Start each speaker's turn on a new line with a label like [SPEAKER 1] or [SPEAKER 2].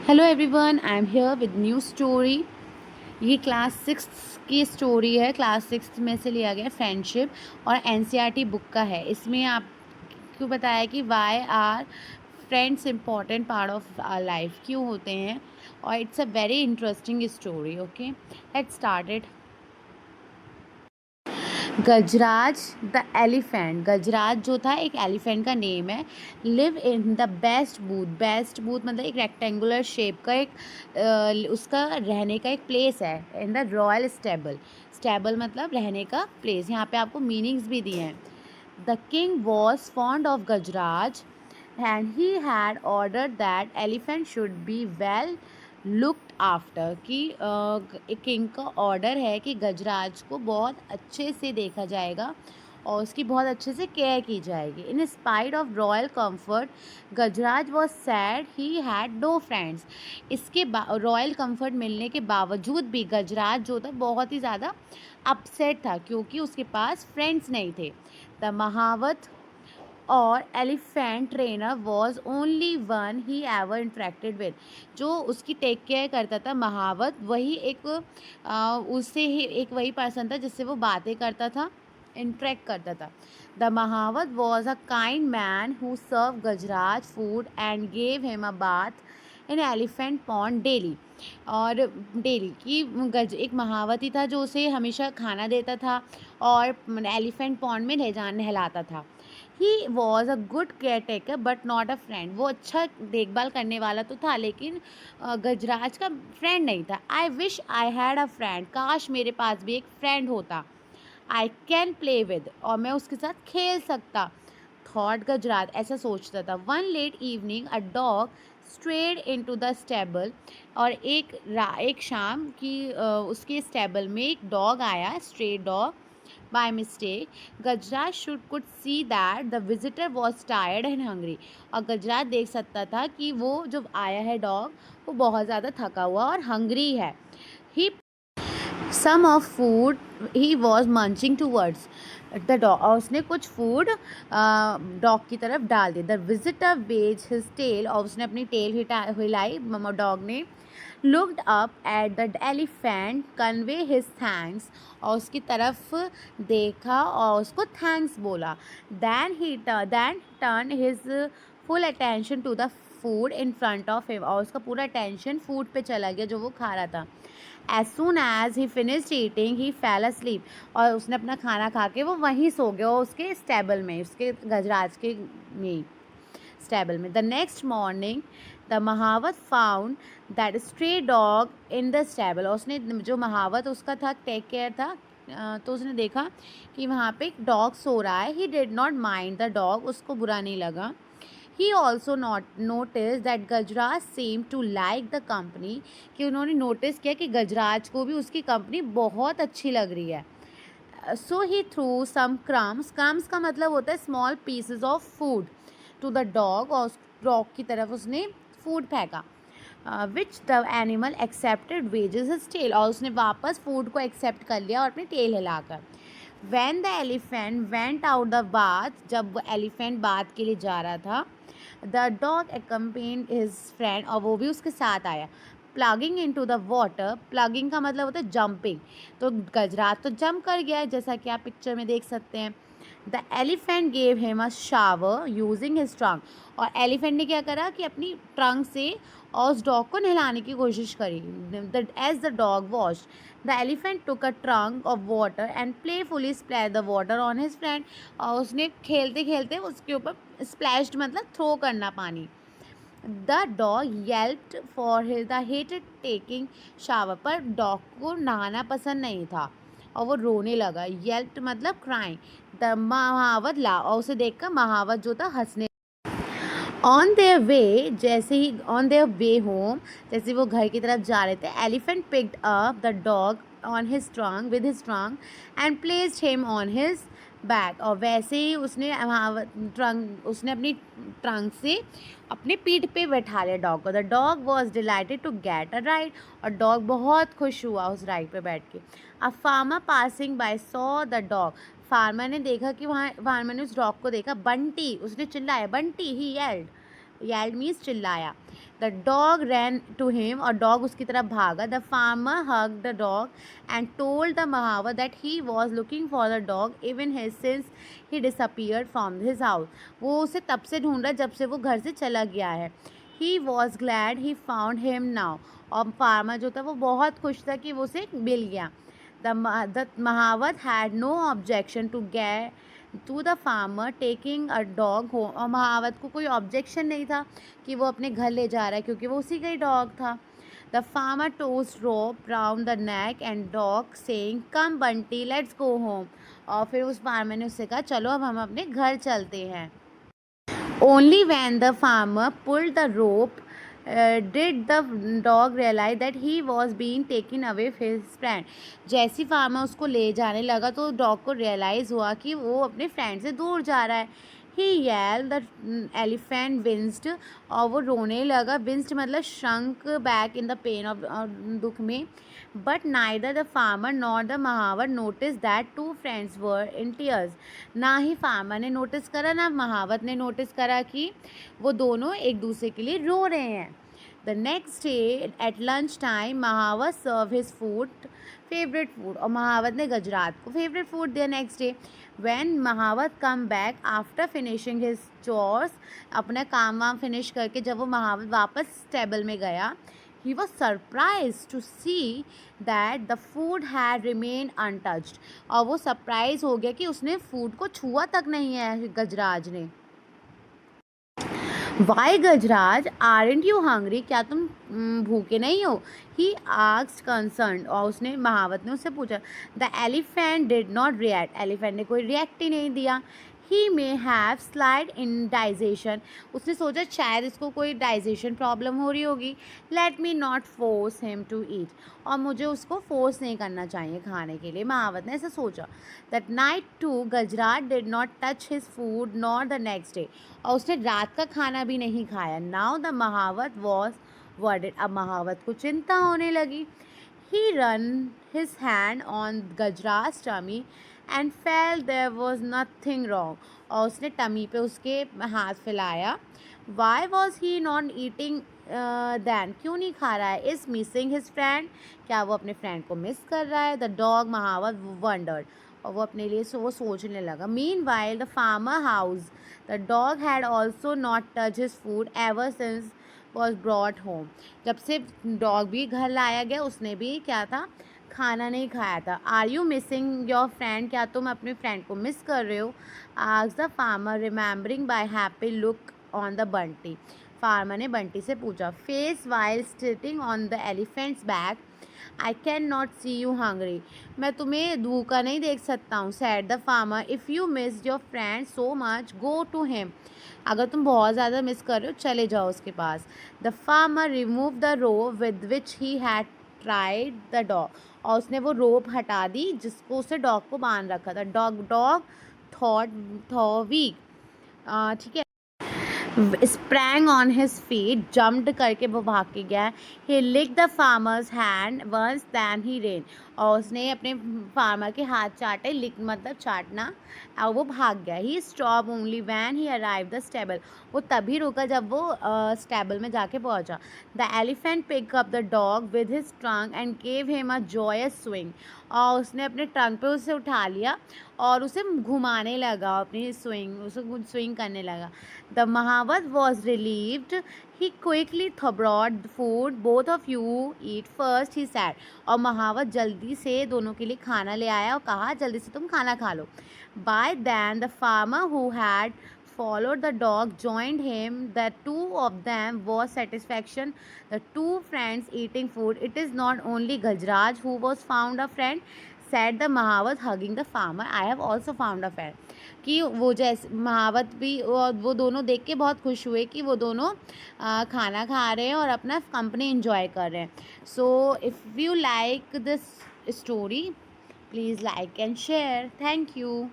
[SPEAKER 1] Hello everyone, I am here with new story. ये class six की story है। Class six में से लिया गया फ्रेंडशिप और एनसीईआरटी बुक का है। इसमें आपको बताया कि why are friends important part of our life, क्यों होते हैं, और it's a very interesting story. Okay, let's start it. Gajraj the elephant, Gajraj जो था एक एलिफेंट का नेम है। Live in the best booth, best booth मतलब एक रेक्टेंगुलर शेप का एक उसका रहने का एक प्लेस है in the royal stable. Stable मतलब रहने का प्लेस। यहाँ पे आपको मीनिंग्स भी दिए हैं। The king was fond of Gajraj and he had ordered that elephant should be well looked after, कि किंग का ऑर्डर है कि गजराज को बहुत अच्छे से देखा जाएगा और उसकी बहुत अच्छे से केयर की जाएगी। In spite of royal comfort Gajraj was sad, he had no friends. इसके रॉयल कंफर्ट मिलने के बावजूद भी गजराज जो था बहुत ही ज़्यादा अपसेट था क्योंकि उसके पास फ्रेंड्स नहीं थे। द महावत और elephant trainer was only one he ever interacted with, जो उसकी टेक केयर करता था महावत, वही एक उससे ही एक वही पर्सन था जिससे वो बातें करता था, इंटरेक्ट करता था। The mahavat was a kind man who serve Gajraj food and gave him a bath in elephant pond daily. और डेली की गज एक महावती था जो उसे हमेशा खाना देता था और एलिफेंट पॉन्ड में नहलाता था। He was a good care taker but not a friend, वो अच्छा देखभाल करने वाला तो था लेकिन गजराज का फ्रेंड नहीं था। I wish I had a friend, काश मेरे पास भी एक फ्रेंड होता। आई कैन प्ले विद, और मैं उसके साथ खेल सकता। थॉट गजराज, ऐसा सोचता था। One late evening a dog strayed into the stable, और एक शाम की उसके स्टेबल में एक डॉग आया, stray dog by mistake. Gajraj should could see that the visitor was tired and hungry, और गजराज देख सकता था कि वो जो आया है डॉग वो बहुत ज़्यादा थका हुआ और हंग्री है। He some of food he was munching towards the dog, और उसने कुछ फूड डॉग की तरफ डाल दिया। The visitor wags his tail, और उसने अपनी टेल हिलाई डॉग ने। Looked up at the elephant convey his thanks, और उसकी तरफ देखा और उसको थैंक्स बोला। Then turn his full attention to the food in front of him, और उसका पूरा अटेंशन फूड पे चला गया जो वो खा रहा था। As soon as he finished eating he fell asleep, और उसने अपना खाना खा के वो वहीं सो गया उसके स्टेबल में, उसके गजराज के में स्टेबल में। The next morning the mahavat found that stray dog in the stable, और उसने जो महावत उसका था टेक केयर था, तो उसने देखा कि वहाँ पे एक डॉग सो रहा है। He did not mind the dog, उसको बुरा नहीं लगा। He also notice that Gajraj seemed to like the company, कि उन्होंने नोटिस किया कि गजराज को भी उसकी कंपनी बहुत अच्छी लग रही है। So he threw some crumbs, crumbs का मतलब होता है small pieces of food, to the dog, और उस डॉग की तरफ उसने फूड फेंका। विच द एनिमल एक्सेप्टेड वेजेस हिज टेल, और उसने वापस फूड को एक्सेप्ट कर लिया और अपनी टेल हिलाकर। When the elephant went out the bath, जब वो एलिफेंट बाथ के लिए जा रहा था, the dog accompanied his friend, और वो भी उसके साथ आया। Plunging into the water, plunging का मतलब होता है जंपिंग, तो गजराज तो जंप कर गया है जैसा कि आप पिक्चर में देख सकते हैं। The elephant gave him a shower using his trunk, और एलिफेंट ने क्या करा कि अपनी ट्रंक से और उस डॉग को नहलाने की कोशिश करी। As the dog washed the elephant took a trunk of water and playfully splash the water on his friend, और उसने खेलते खेलते उसके ऊपर स्प्लैश्ड मतलब थ्रो करना पानी। The dog yelped for the hated taking shower, पर डॉग को नहाना पसंद नहीं था और वो रोने लगा। येल्प्ड मतलब क्राइंग। द महावत ला, और उसे देखकर महावत जो था हंसने। ऑन देयर वे, जैसे ही ऑन देयर वे होम, जैसे वो घर की तरफ जा रहे थे, elephant picked up the dog on his trunk with his trunk and placed him on his back, और वैसे ही उसने अपनी ट्रंक से अपने पीठ पे बैठा लिया डॉग को। The dog was delighted to get a ride, और डॉग बहुत खुश हुआ उस राइड पे बैठ के। A farmer passing by saw the dog, farmer ने देखा कि फार्मर ने उस डॉग को देखा। बंटी, उसने चिल्लाया, बंटी, ही येल्ड मीन्स चिल्लाया। The dog ran to him, और डॉग उसकी तरफ भागा. द फार्मर हग the dog and told the mahout that he was looking for the dog even his since he disappeared from his house. वो उसे तब से ढूंढ रहा जब से वो घर से चला गया है. He was glad he found him now. और फार्मर जो था वो बहुत खुश था कि वो उसे मिल गया. The mahavat had no objection to get to the farmer taking a dog home. और महावत को कोई ऑब्जेक्शन नहीं था कि वो अपने घर ले जा रहा है, क्योंकि वो उसी का ही डॉग था. The farmer toast rope round the neck and dog saying come Bunty let's go home. और फिर उस फार्मर ने उससे कहा चलो अब हम अपने घर चलते हैं. Only when the farmer pulled the rope did the dog realize that he was being taken away with his friend. जैसी फार्मर उसको ले जाने लगा तो डॉग को रियलाइज़ हुआ कि वो अपने फ्रेंड से दूर जा रहा है. He yell the elephant winced, और वो रोने लगा. विंस्ड मतलब shrank back in the pain of दुख में. But neither the farmer nor the mahout notice that two friends were in tears. ना ही फार्मर ने नोटिस करा ना महावत ने नोटिस करा कि वो दोनों एक दूसरे के लिए रो रहे हैं. The next day at lunch time mahavat serve his food favourite food, और महावत ने गजरात को फेवरेट फूड दिया. Next day when mahavat come back after finishing his chores, अपना काम वाम फिनिश करके जब वो महावत वापस टेबल में गया, he was surprised to see that the food had remained untouched. और वो सरप्राइज हो गया कि उसने फूड को छुआ तक नहीं है गजराज ने. Why Gajraj aren't you hungry, क्या तुम भूखे नहीं हो? ही आस्क्ड कंसर्न, और उसने महावत ने उससे पूछा. The elephant did not react, elephant ने कोई रिएक्ट ही नहीं दिया. He may have slight indigestion, उसने सोचा शायद इसको कोई डाइजेशन प्रॉब्लम हो रही होगी. Let me not force him to eat, और मुझे उसको फोर्स नहीं करना चाहिए खाने के लिए. महावत ने ऐसा सोचा. That night too Gajraj did not touch his food nor the next day, और उसने रात का खाना भी नहीं खाया. Now the mahavat was worried, अब महावत को चिंता होने लगी. He run his hand on Gajraj tummy and fell there was nothing wrong, और उसने टमी पे उसके हाथ फैलाया. Why was he not eating then, क्यों नहीं खा रहा है? इज़ मिसिंग हिज फ्रेंड, क्या वो अपने फ्रेंड को मिस कर रहा है? द डॉग महावत वंडर्ड, और वो अपने लिए वो सोचने लगा. Mean while the farmer house, the dog had also not touch his food ever since was brought home. जब से डॉग भी घर लाया गया उसने भी क्या था, खाना नहीं खाया था. Are you missing your friend, क्या तुम अपने फ्रेंड को मिस कर रहे हो? Asked the farmer remembering by happy look on the Bunty, farmer ने बंटी से पूछा. Face while sitting on the elephant's back, I can not see you hungry, मैं तुम्हें भूखा नहीं देख सकता हूँ. Said the farmer. If you miss your friend so much go to him, अगर तुम बहुत ज़्यादा मिस कर रहे हो चले जाओ उसके पास. The farmer remove the rope with which he had tried the dog, और उसने वो रोप हटा दी जिसको उसने डॉग को बांध रखा था. डॉग थॉट वीक, ठीक है. sprang on his feet, jumped करके वो भाग के गया. he licked the farmer's hand once then he ran, और उसने अपने फार्मर के हाथ चाटे. लिक मतलब चाटना, और वो भाग गया. he stopped only when he arrived the stable, वो तभी रुका जब वो स्टेबल में जाके पहुंचा. the elephant picked up the dog with his trunk and gave him a joyous swing, और उसने अपने ट्रंक पे उसे उठा लिया और उसे घुमाने लगा, अपनी उसे स्विंग करने लगा. The mahavat was relieved. He quickly brought food. Both of you eat first, he said, और महावत जल्दी से दोनों के लिए खाना ले आया और कहा जल्दी से तुम खाना खा लो. By then the farmer who had followed the dog joined him. The two of them was satisfaction. The two friends eating food. It is not only Gajraj who was found a friend, said the Mahawat hugging the farmer. I have also found a friend. कि वो जैसे महावत भी और वो दोनों देख के बहुत खुश हुए कि वो दोनों खाना खा रहे हैं और अपना कंपनी एंजॉय कर रहे हैं. So if you like this story, please like and share. Thank you.